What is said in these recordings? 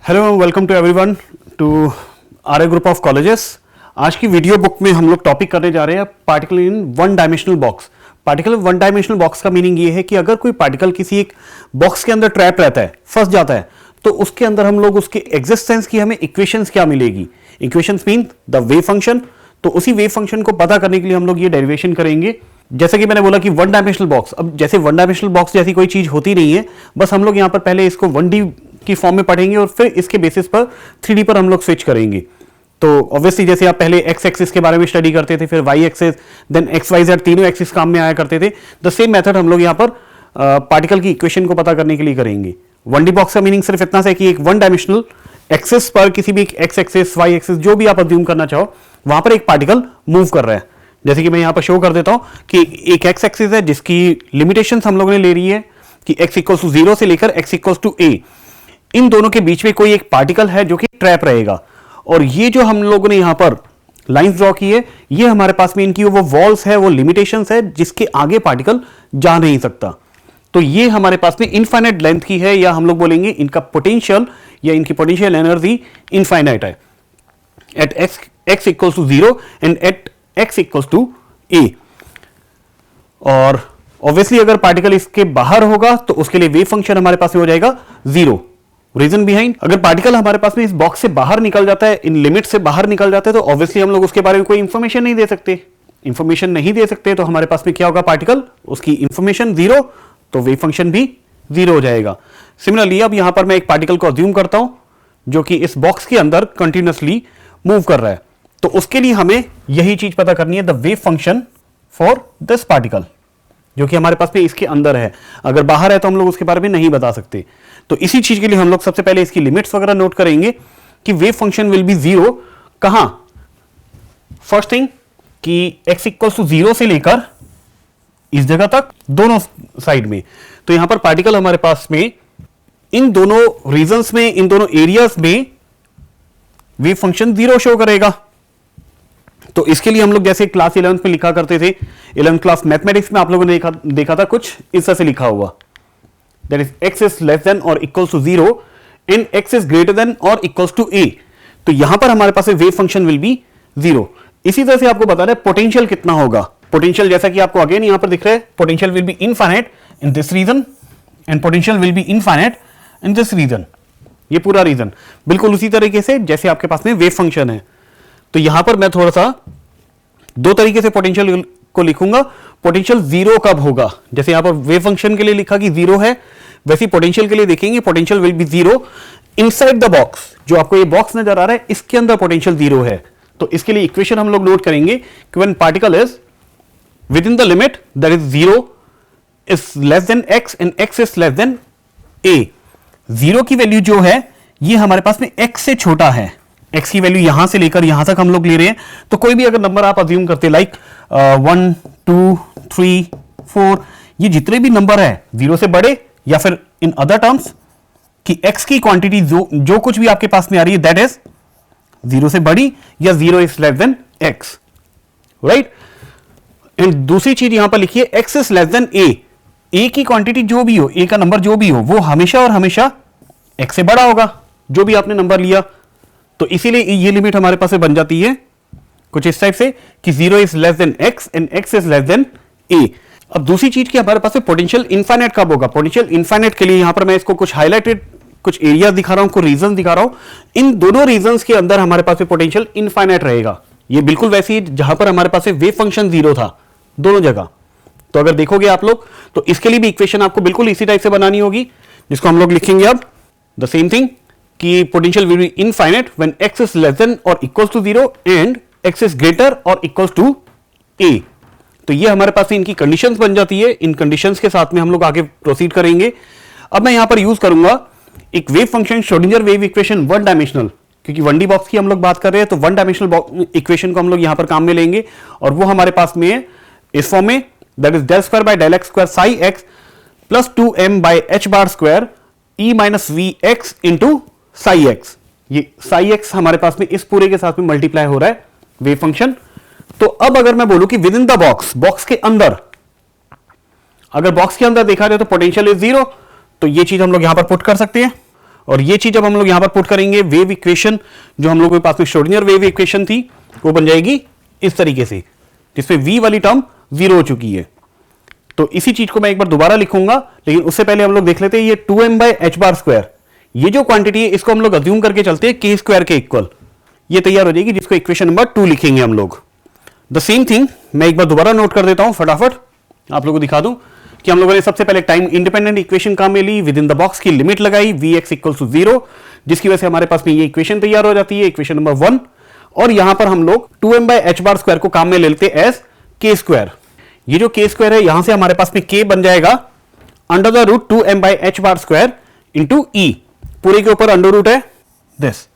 Hello welcome to everyone to RA group of colleges. आज की video book में हम लोग टॉपिक करने जा रहे हैं particle in one dimensional box. Particle one dimensional box का मीनिंग ये है कि अगर कोई पार्टिकल किसी एक बॉक्स के अंदर ट्रैप रहता है, फंस जाता है, तो उसके अंदर हम लोग उसके एग्जिस्टेंस की हमें इक्वेशंस क्या मिलेगी। Equations mean the wave function. तो उसी वेव फंक्शन को पता करने के लिए हम लोग ये डेरिवेशन करेंगे। जैसे कि मैंने बोला कि वन डायमेंशनल बॉक्स, अब जैसे वन डायमेंशनल बॉक्स जैसी कोई चीज होती नहीं है, बस हम लोग यहाँ पर पहले इसको 1D की फॉर्म में पढ़ेंगे और फिर इसके बेसिस पर 3D पर हम लोग स्विच करेंगे। तो ऑब्वियसली जैसे आप पहले एक्स एक्सिस के बारे में स्टडी करते थे, फिर Y axis, then X Y Z, तीनों एक्सिस काम में आया करते थे। द सेम मेथड हम लोग यहाँ पर पार्टिकल की इक्वेशन को पता करने के लिए करेंगे। 1D बॉक्स का मीनिंग सिर्फ इतना सा है कि एक वन डायमेंशनल एक्सिस पर किसी भी एक्स एक्सिस, वाई एक्सिस, जो भी आप अज्यूम करना चाहो, वहां पर एक पार्टिकल मूव कर रहा है। जैसे कि मैं यहां पर शो कर देता हूं कि एक एक्स एक्सिस है जिसकी लिमिटेशन हम लोगों ने ले रही है कि x इक्वल्स टू 0 से लेकर x इक्वल्स टू a। इन दोनों के बीच में कोई एक पार्टिकल है जो कि ट्रैप रहेगा, और ये जो हम लोगों ने यहां पर लाइंस ड्रॉ की है, ये हमारे पास में इनकी वो वॉल्स है, वो लिमिटेशंस है जिसके आगे पार्टिकल जा नहीं सकता। तो ये हमारे पास में इनफाइनाइट लेंथ की है, या हम लोग बोलेंगे इनका पोटेंशियल या इनकी पोटेंशियल एनर्जी इनफाइनाइट है at x equals to 0 and at x equals to a। और ऑब्वियसली अगर पार्टिकल इसके बाहर होगा तो उसके लिए वेव फंक्शन हमारे पास में हो जाएगा 0। रीजन बिहाइंड, अगर पार्टिकल हमारे पास में इस बॉक्स से बाहर निकल जाता है, इन लिमिट से बाहर निकल जाता है, तो ऑब्वियसली हम लोग उसके बारे में कोई इंफॉर्मेशन नहीं दे सकते। इंफॉर्मेशन नहीं दे सकते तो हमारे पास में क्या होगा, पार्टिकल, उसकी इंफॉर्मेशन 0, तो वेव फंक्शन भी 0 हो जाएगा। सिमिलरली अब यहां पर मैं एक पार्टिकल को अज्यूम करता हूं जो कि इस बॉक्स के अंदर कंटिन्यूअसली मूव कर रहा है, तो उसके लिए हमें यही चीज पता करनी है, the wave function for this particle, जो कि हमारे पास में इसके अंदर है। अगर बाहर है तो हम लोग उसके बारे में नहीं बता सकते। तो इसी चीज के लिए हम लोग सबसे पहले इसकी लिमिट्स वगैरह नोट करेंगे कि वेव फंक्शन विल बी 0 कहां। फर्स्ट थिंग कि x इक्वल्स टू 0 से लेकर इस जगह तक, दोनों साइड में। तो यहां पर पार्टिकल हमारे पास में इन दोनों रीजन्स में, इन दोनों एरियाज में वेव फंक्शन 0 शो करेगा। तो इसके लिए हम लोग जैसे क्लास 11th में लिखा करते थे, 11th क्लास मैथमेटिक्स में आप लोगों ने देखा था कुछ इस तरह से लिखा हुआ, that is x is less than और equals to 0 and x is greater than और इक्वल्स टू a। तो यहां पर हमारे पास वेव फंक्शन विल बी 0। इसी तरह से आपको बता रहे पोटेंशियल कितना होगा। पोटेंशियल जैसा कि आपको अगेन यहां पर दिख रहा है, potential will be infinite in this region and potential will be infinite in this region. ये पूरा रीजन बिल्कुल उसी तरीके से जैसे आपके पास में वेव फंक्शन है। तो यहां पर मैं थोड़ा सा दो तरीके से पोटेंशियल को लिखूंगा। पोटेंशियल 0 कब होगा, जैसे यहां पर वेव फंक्शन के लिए लिखा कि 0 है, वैसे पोटेंशियल के लिए देखेंगे potential will be 0 inside the box. जो आपको ये बॉक्स नजर आ रहा है, इसके अंदर पोटेंशियल 0 है। तो इसके लिए इक्वेशन हम लोग नोट करेंगे कि when particle is with in the limit that is 0 is less then x and x is less then a। 0 की वैल्यू जो है ये हमारे पास में x से छोटा है। x की वैल्यू यहां से लेकर यहां तक हम लोग ले रहे हैं। तो कोई भी अगर नंबर आप अज्यूम करते लाइक 1 2 3 4, ये जितने भी नंबर है 0 से बड़े, या फिर इन अदर टर्म्स कि x की क्वांटिटी जो कुछ भी आपके पास में आ रही है दैट इज 0 से बड़ी, या 0 is less then x, right. And दूसरी चीज यहां पर लिखिए x is less then a। a की क्वांटिटी जो भी हो, a का नंबर जो भी हो, वो हमेशा और हमेशा x से बड़ा होगा जो भी आपने नंबर लिया। तो इसीलिए ये लिमिट हमारे पास बन जाती है कुछ इस टाइप से कि 0 is less then x and x is less then a। अब दूसरी चीज की हमारे पास पोटेंशियल इनफाइनाइट कब होगा। पोटेंशियल इनफाइनाइट के लिए यहां पर मैं इसको कुछ हाईलाइटेड कुछ एरिया दिखा रहा हूं, कुछ रीजन दिखा रहा हूं। इन दोनों रीजन के अंदर हमारे पास पोटेंशियल इनफाइनाइट रहेगा। ये बिल्कुल वैसे ही जहां पर हमारे पास वेव फंक्शन 0 था, दोनों जगह। तो अगर देखोगे आप लोग तो इसके लिए भी इक्वेशन आपको बिल्कुल इसी टाइप से बनानी होगी, जिसको हम लोग लिखेंगे अब द सेम थिंग कि potential will be infinite when x is less than और equals to 0 and x is greater और इक्वल्स टू a। तो ये हमारे पास इनकी कंडीशंस बन जाती है। इन कंडीशंस के साथ में हम लोग आगे प्रोसीड करेंगे। अब मैं यहां पर यूज करूंगा एक wave function, Schrodinger wave equation one dimensional, क्योंकि 1D बॉक्स की हम लोग बात कर रहे हैं, तो वन डायमेंशनल इक्वेशन को हम लोग यहां पर काम में लेंगे, और वो हमारे पास में है इस फॉर्म में, that is del square by del x square psi x plus 2m by h bar square e minus V X into psi X. ये साई एक्स हमारे पास में इस पूरे के साथ में मल्टीप्लाई हो रहा है वेव फंक्शन। तो अब अगर मैं बोलूं कि with in the box, box के अंदर, अगर बॉक्स के अंदर देखा जाए तो पोटेंशियल इज 0, तो ये चीज हम लोग यहां पर पुट कर सकते हैं। और ये चीज जब हम लोग यहां पर पुट करेंगे, वेव इक्वेशन जो हम लोग के पास में श्रोडिंगर वेव इक्वेशन थी वो बन जाएगी इस तरीके से, जिसमें v वाली टर्म 0 हो चुकी है। तो इसी चीज को मैं एक बार दोबारा लिखूंगा, लेकिन उससे पहले हम लोग देख लेते हैं ये 2m/h², ये जो क्वांटिटी है इसको हम लोग अज्यूम करके चलते हैं k² के इक्वल, ये तैयार हो जाएगी, जिसको इक्वेशन नंबर 2 लिखेंगे हम लोग। द सेम थिंग मैं एक बार दोबारा नोट कर देता हूं, फटाफट आप लोगों को दिखा दूं कि हम लोगों ने सबसे पहले टाइम इंडिपेंडेंट इक्वेशन काम में ली, विद इन द बॉक्स की लिमिट लगाई vx = 0, जिसकी वजह से हमारे पास में ये इक्वेशन तैयार हो जाती है, इक्वेशन नंबर 1। और यहां पर हम लोग 2m/h² को काम में ले लेते एज k²। ये जो k² है यहां से हमारे पास में k बन जाएगा √2m/h² इंटू e, पूरे के ऊपर अंडर रूट है दिस।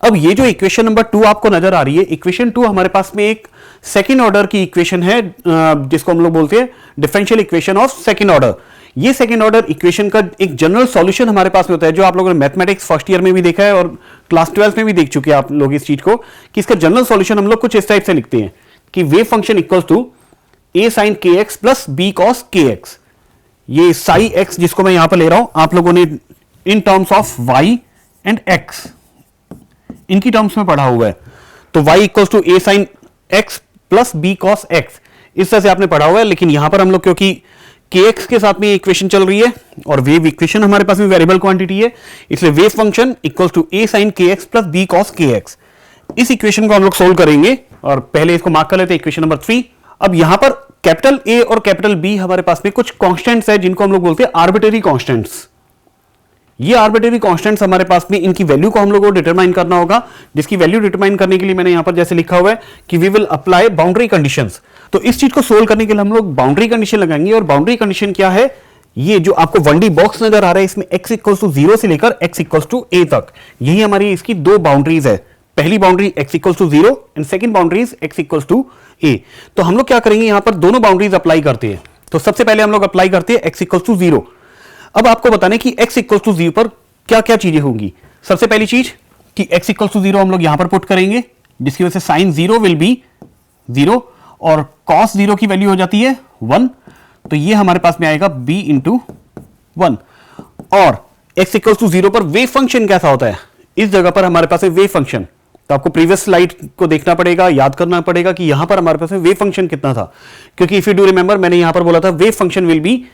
अब ये जो इक्वेशन नंबर 2 आपको नजर आ रही है, इक्वेशन 2 हमारे पास में एक सेकंड ऑर्डर की इक्वेशन है, जिसको हम लोग बोलते हैं differential equation of second order. ये सेकंड ऑर्डर इक्वेशन का एक जनरल सॉल्यूशन हमारे पास में होता है, जो आप लोगों ने मैथमेटिक्स फर्स्ट ईयर में भी देखा है और क्लास 12 में भी देख चुके हैं आप लोग इस चीज को, कि इसका जनरल सॉल्यूशन हम लोग कुछ इस टाइप से लिखते हैं कि wave function equals to a sin kx plus b cos kx। ये साई x जिसको मैं यहां पर ले रहा हूं, आप लोगों ने in terms of y and x इनकी टर्म्स में पढ़ा हुआ है। तो y equals to a sin x plus b cos x, इस तरह से आपने पढ़ा हुआ है। लेकिन यहां पर हम लोग क्योंकि kx के साथ में इक्वेशन चल रही है और वेव इक्वेशन हमारे पास में वेरिएबल क्वांटिटी है, इसलिए wave function equals to a sin kx plus b cos kx। इस इक्वेशन को हम लोग सोल्व करेंगे और पहले इसको मार्क कर लेते हैं इक्वेशन नंबर 3। अब यहां पर कैपिटल A और कैपिटल B हमारे पास में कुछ कांस्टेंट्स है, जिनको हम लोग बोलते हैं आर्बिट्रेरी कांस्टेंट्स। ये आर्बिट्रेरी कांस्टेंट्स हमारे पास में, इनकी वैल्यू को हम लोग को डिटरमाइन करना होगा, जिसकी वैल्यू डिटरमाइन करने के लिए मैंने यहां पर जैसे लिखा हुआ है कि we will apply boundary conditions. तो इस चीज को सोल्व करने के लिए हम लोग बाउंड्री कंडीशन लगाएंगे। और बाउंड्री कंडीशन क्या है, ये जो आपको 1D बॉक्स नजर आ रहा है, इसमें x = 0 से लेकर x = a तक, यही हमारी इसकी दो बाउंड्रीज है। पहली boundary x = 0 and second boundary x = a। तो हम लोग क्या करेंगे, यहां पर दोनों बाउंड्रीज अप्लाई करते हैं। तो सबसे पहले हम लोग अप्लाई करते हैं x = 0। अब आपको बताने कि x = 0 पर क्या क्या चीजें होंगी। सबसे पहली चीज कि x = 0 हम लोग यहां पर पुट करेंगे, जिसकी वजह से sin 0 विल बी 0 और cos 0 की वैल्यू हो जाती है 1। तो ये हमारे पास में आएगा b × 1। और x = 0 पर वेव फंक्शन कैसा होता है, इस जगह पर हमारे पास है वेव फंक्शन। तो आपको प्रीवियस स्लाइड को देखना पड़ेगा, याद करना पड़ेगा कि यहां पर हमारे पास वेव फंक्शन कितना था, क्योंकि इफ यू डू रिमेंबर मैंने यहां पर बोला था वेव फंक्शन विल बी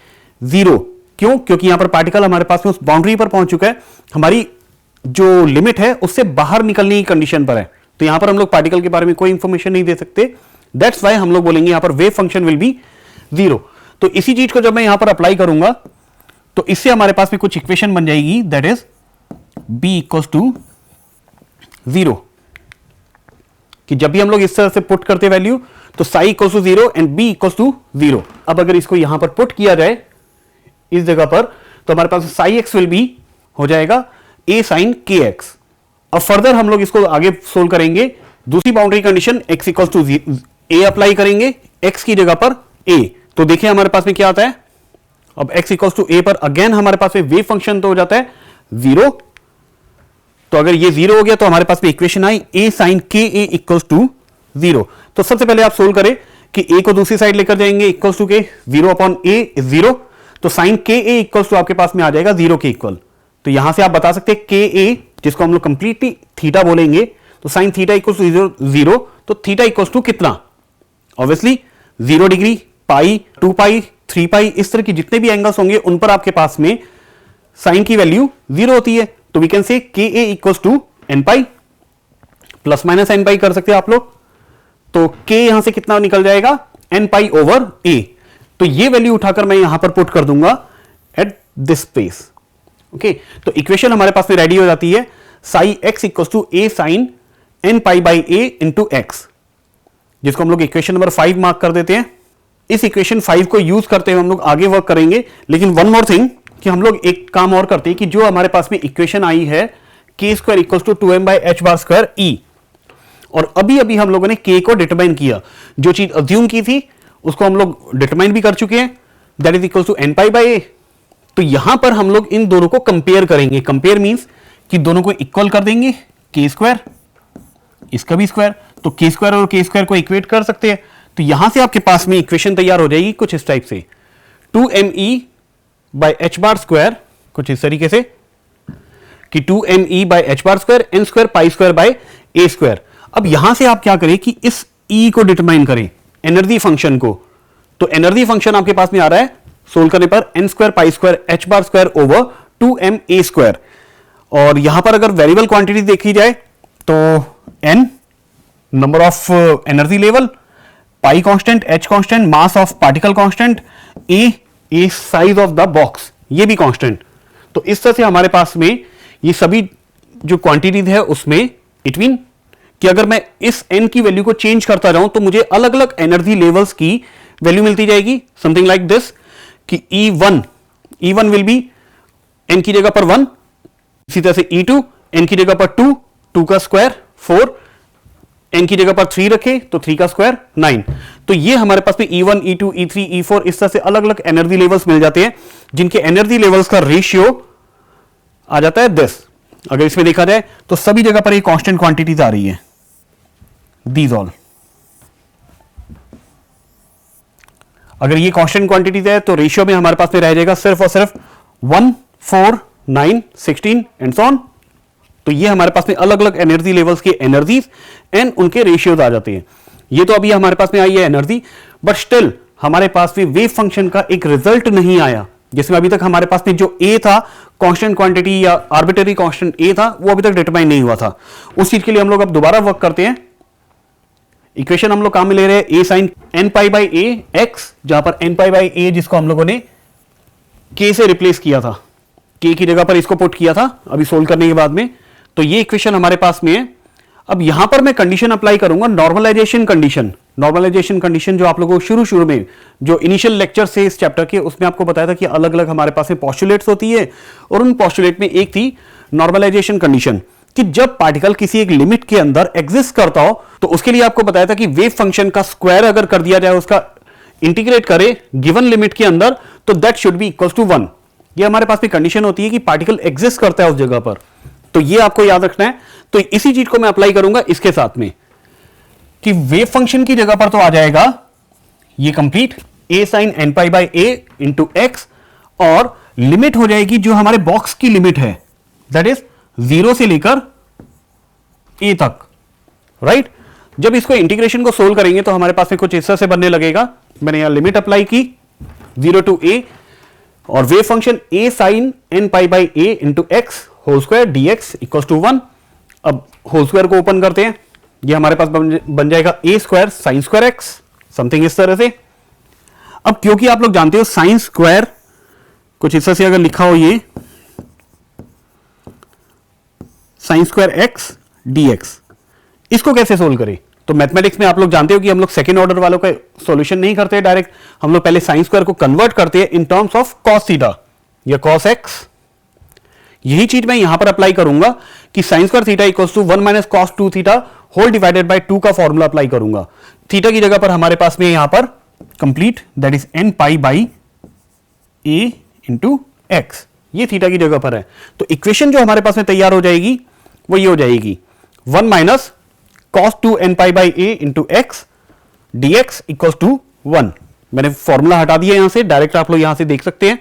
0। क्यों? क्योंकि यहां पर पार्टिकल हमारे पास में उस बाउंड्री पर पहुंच चुका है, हमारी जो लिमिट है उससे बाहर निकलने की कंडीशन पर है। तो यहां पर हम लोग पार्टिकल के बारे में कोई इंफॉर्मेशन नहीं दे सकते, दैट्स वाई हम लोग बोलेंगे यहां पर वेव फंक्शन विल बी 0। तो इसी चीज को जब मैं यहां पर अप्लाई करूंगा तो इससे हमारे पास में कुछ इक्वेशन बन जाएगी, दैट इज b = 0, कि जब भी हम लोग इस तरह से पुट करते वैल्यू तो साई = 0 एंड b = 0। अब अगर इसको यहां पर पुट किया जाए इस जगह पर, तो हमारे पास साई x विल बी हो जाएगा a sin kx। अब फर्दर हम लोग इसको आगे सोल्व करेंगे। दूसरी boundary condition x = a apply करेंगे, x की जगह पर a। तो देखिए हमारे पास में क्या आता है, अब x = a पर अगेन हमारे पास में वेव फंक्शन तो हो जाता है 0। तो अगर ये 0 हो गया तो हमारे पास में equation I a sin ka = 0। तो सबसे पहले आप सोल्व करें कि a को दूसरी साइड लेकर जाएंगे, इक्वल टू के 0/a इज 0। तो sin ka इक्वल्स टू आपके पास में आ जाएगा 0 के इक्वल। तो यहां से आप बता सकते हैं ka, जिसको हम लोग कंप्लीटली थीटा बोलेंगे, तो sin थीटा इक्वल्स टू 0। तो थीटा इक्वल्स टू कितना, obviously 0 degree, pi, 2 pi, 3 pi, इस तरह की जितने भी एंगल्स होंगे उन पर आपके पास में साइन की वैल्यू 0 होती है। तो we can say ka equals to n pi, plus minus n pi कर सकते हैं आप लोग। तो k यहां से कितना निकल जाएगा, n पाई ओवर a। तो ये वैल्यू उठाकर मैं यहां पर पुट कर दूंगा एट दिस प्लेस। ओके, तो इक्वेशन हमारे पास में रेडी हो जाती है, psi x equals to a sine n pi by a into x, जिसको हम लोग इक्वेशन नंबर 5 मार्क कर देते हैं। इस इक्वेशन 5 को यूज करते हुए हम लोग आगे वर्क करेंगे। लेकिन वन मोर थिंग कि हम लोग एक काम और करते हैं कि जो हमारे पास में इक्वेशन आई है k² equals to 2m/h² e, और अभी अभी हम लोगों ने k को डिटरमाइन किया, जो चीज अज्यूम की थी उसको हम लोग डिटरमाइन भी कर चुके हैं, that is equals to n pi by a। तो यहां पर हम लोग इन दोनों को कंपेयर करेंगे। कंपेयर मींस कि दोनों को इक्वल कर देंगे, k², इसका भी स्क्वायर, तो k² और k² को इक्वेट कर सकते हैं। तो यहां से आपके पास में इक्वेशन तैयार हो जाएगी कुछ इस टाइप से, 2me/h², कुछ इस तरीके से, कि 2me by H bar square N square pi square by A square. अब यहां से आप क्या करें कि इस e को डिटरमाइन करें, एनर्जी फंक्शन को। तो एनर्जी फंक्शन आपके पास में आ रहा है सोल्व करने पर N square pi square H bar square over 2ma square. और यहां पर अगर वेरिएबल क्वांटिटी देखी जाए तो n number of energy level, pi constant, H constant, mass of particle constant, A size of the box, ये भी कांस्टेंट। तो इस तरह से हमारे पास में ये सभी जो क्वांटिटीज है उसमें इट मीन कि अगर मैं इस n की वैल्यू को चेंज करता जाऊं तो मुझे अलग अलग एनर्जी लेवल्स की वैल्यू मिलती जाएगी, समथिंग लाइक दिस कि E1 विल बी n की जगह पर 1, इसी तरह से E2 n की जगह पर 2 का स्क्वायर 4, n की जगह पर 3 रखे तो 3 का स्क्वायर 9। तो ये हमारे पास में E1 E2 E3 E4 इस तरह से अलग अलग एनर्जी लेवल्स मिल जाते हैं, जिनके एनर्जी लेवल्स का रेशियो आ जाता है दिस। अगर इसमें देखा जाए तो सभी जगह पर ये कांस्टेंट क्वांटिटीज आ रही है, दीज ऑल। अगर ये कांस्टेंट क्वांटिटीज है तो रेशियो में हमारे पास में रह जाएगा सिर्फ और सिर्फ 1 4 9 16 एंड सो ऑन। तो ये हमारे पास में अलग अलग एनर्जी लेवल्स के एनर्जीज एंड उनके रेशियोज आ जाते हैं। ये तो अभी हमारे पास में आई है एनर्जी, बट स्टिल हमारे पास में वेव फंक्शन का एक रिजल्ट नहीं आया, जिसमें अभी तक हमारे पास में जो ए था कांस्टेंट क्वांटिटी या आर्बिट्ररी कांस्टेंट ए था वो अभी तक डिटरमाइन नहीं हुआ था। उस चीज के लिए हम लोग अब दोबारा वर्क करते हैं। इक्वेशन हम लोग काम में ले रहे हैं A sine N pi by A X, जहां पर एन पाई बाई ए जिसको हम लोगों ने के से रिप्लेस किया था, के की जगह पर इसको पुट किया था अभी सोल्व करने के बाद में। तो ये इक्वेशन हमारे पास में है। अब यहां पर मैं कंडीशन अप्लाई करूंगा, नॉर्मलाइजेशन कंडीशन। नॉर्मलाइजेशन कंडीशन जो आप लोगों को शुरू में जो इनिशियल लेक्चर से इस चैप्टर के, उसमें आपको बताया था कि अलग अलग हमारे पास में पॉस्टुलेट्स होती है, और उन पॉस्टुलेट में एक थी नॉर्मलाइजेशन कंडीशन कि जब पार्टिकल किसी एक लिमिट के अंदर एग्जिस्ट करता हो तो उसके लिए आपको बताया था कि वेव फंक्शन का स्क्वायर अगर कर दिया जाए, उसका इंटीग्रेट करे गिवन लिमिट के अंदर, तो that should be equal to 1। ये हमारे पास में कंडीशन होती है कि पार्टिकल एग्जिस्ट करता है उस जगह पर। तो ये आपको याद रखना है। तो इसी चीज को मैं अप्लाई करूंगा इसके साथ में कि वेव फंक्शन की जगह पर तो आ जाएगा ये complete A sine N pi by A into X, और लिमिट हो जाएगी जो हमारे बॉक्स की लिमिट है, दैट इज 0 से लेकर ए तक, राइट। जब इसको इंटीग्रेशन को सोल्व करेंगे तो हमारे पास में कुछ इस तरह से बनने लगेगा। मैंने यहां लिमिट अप्लाई की 0 टू ए, और wave function A sine N pi by A into X whole square D X equal to 1। अब होल स्क्वायर को ओपन करते हैं, ये हमारे पास बन जाएगा A square sine square X, something इस तरह से। अब क्योंकि आप लोग जानते हो साइन स्क्वायर कुछ इस तरह से अगर लिखा हो, ये sign square x D x, इसको कैसे सोल्व करें? तो मैथमेटिक्स में आप लोग जानते हो कि हम लोग सेकेंड ऑर्डर वालों का सॉल्यूशन नहीं करते डायरेक्ट, हम लोग पहले साइन स्क्वायर को कन्वर्ट करते हैं in terms of cos theta या कॉस एक्स। यही चीज मैं यहां पर अप्लाई करूंगा कि sine square theta equals to 1 minus cos 2 theta whole divided by 2 का फॉर्मूला अप्लाई करूंगा। थीटा की जगह पर हमारे पास में यहां पर complete that is an pi by A into x, ये थीटा की जगह पर है। तो इक्वेशन जो हमारे पास में तैयार हो जाएगी वो ये हो जाएगी 1 minus cos 2 N pi by A into X D X equal to 1। मैंने फॉर्मूला हटा दिया यहां से, डायरेक्ट आप लोग यहां से देख सकते हैं।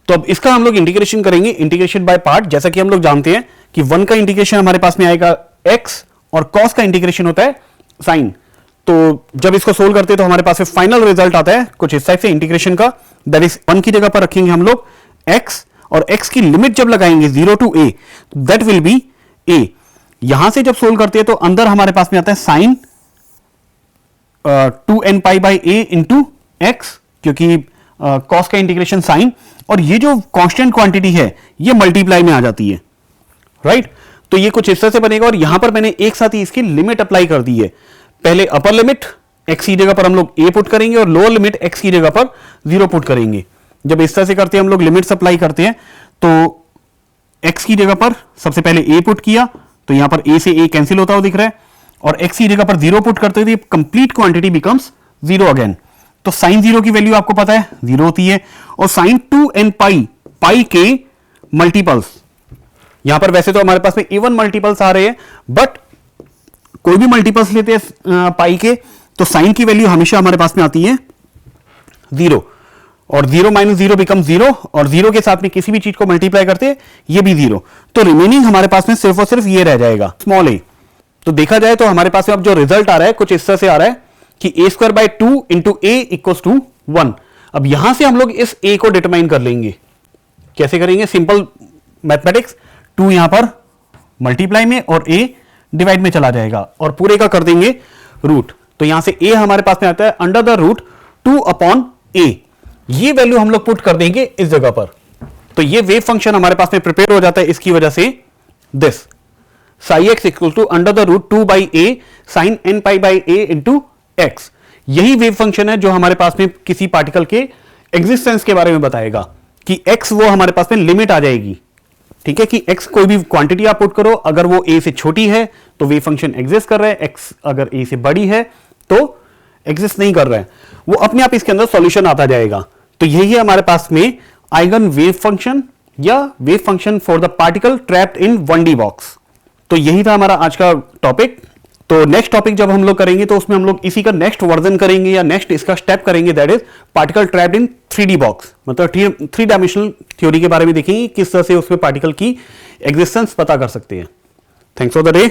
तो अब इसका हम लोग इंटीग्रेशन करेंगे, इंटीग्रेशन बाय पार्ट। जैसा कि हम लोग जानते हैं कि 1 का इंटीग्रेशन हमारे पास में आएगा x, और cos का इंटीग्रेशन होता है sin। तो जब इसको सोल्व करते हैं तो हमारे पास में फाइनल रिजल्ट आता है कुछ इस टाइप से इंटीग्रेशन का, दैट इज 1 की जगह पर रखेंगे हम लोग x, और x की लिमिट जब लगाएंगे 0 to a, that will be a। यहां से जब सोल्व करते हैं तो अंदर हमारे पास में आता है sine 2n pi by a into X, क्योंकि कॉस का इंटीग्रेशन साइन, और ये जो कांस्टेंट क्वांटिटी है ये मल्टीप्लाई में आ जाती है, राइट। तो ये कुछ इस तरह से बनेगा, और यहां पर मैंने एक साथ ही इसकी लिमिट अप्लाई कर दी है। पहले अपर लिमिट x की जगह पर हम लोग a पुट करेंगे, और लोअर लिमिट x की जगह पर 0 पुट करेंगे। जब इस तरह से करते हैं हम लोग लिमिट्स अप्लाई करते हैं, तो x की जगह पर सबसे पहले a पुट किया तो यहां पर a से a कैंसिल होता हुआ दिख रहा है, और x की जगह पर 0 पुट करते हुए कंप्लीट क्वांटिटी बिकम्स 0 अगेन। तो साइन 0 की वैल्यू आपको पता है 0 होती है, और साइन 2n पाई के मल्टीपल्स, यहां पर वैसे तो हमारे पास में इवन मल्टीपल्स आ रहे हैं, बट कोई भी मल्टीपल्स लेते हैं पाई के तो साइन की वैल्यू हमेशा हमारे पास में आती है 0, और 0 माइनस 0 बिकम 0 और 0 के साथ में किसी भी चीज को मल्टीप्लाई करते ये भी 0, तो रिमेनिंग हमारे पास में सिर्फ और सिर्फ ये रह जाएगा स्मॉल a। तो देखा जाए तो हमारे पास में अब जो रिजल्ट आ रहा है कुछ इस तरह से आ रहा है कि a square by 2 into a equals to 1। अब यहां से हम लोग इस a को डिटरमाइन कर लेंगे। कैसे करेंगे? सिंपल मैथमेटिक्स, 2 यहां पर मल्टीप्लाई में और a डिवाइड में चला जाएगा और पूरे का कर देंगे रूट। तो यहां से a हमारे पास में आता है under the root 2 upon a। ये वैल्यू हम लोग पुट कर देंगे इस जगह पर, तो ये वेव फंक्शन हमारे पास में प्रिपेयर हो जाता है। इसकी वजह से this psi X equal to under the root 2 by a sine n pi by a into X. यही वेव फंक्शन है जो हमारे पास में किसी पार्टिकल के एग्जिस्टेंस के बारे में बताएगा कि x वो हमारे पास में लिमिट आ जाएगी। ठीक है कि x कोई भी क्वांटिटी आप पुट करो, अगर वो a से छोटी है तो वेव फंक्शन एग्जिस्ट कर रहा है, x अगर a से बड़ी है तो एग्जिस्ट नहीं कर रहा है, वो अपने आप इसके अंदर सॉल्यूशन आता जाएगा। तो यही है हमारे पास में आइगन वेव फंक्शन या wave function for the particle trapped in 1D box. तो यही था हमारा आज का टॉपिक। तो नेक्स्ट टॉपिक जब हम लोग करेंगे तो उसमें हम लोग इसी का नेक्स्ट वर्जन करेंगे या नेक्स्ट इसका स्टेप करेंगे, that is particle trapped in 3D box. मतलब 3 डायमेंशनल थ्योरी के बारे में देखेंगे किस तरह से उसमें पार्टिकल की एग्जिस्टेंस पता कर सकते हैं। Thanks for the day.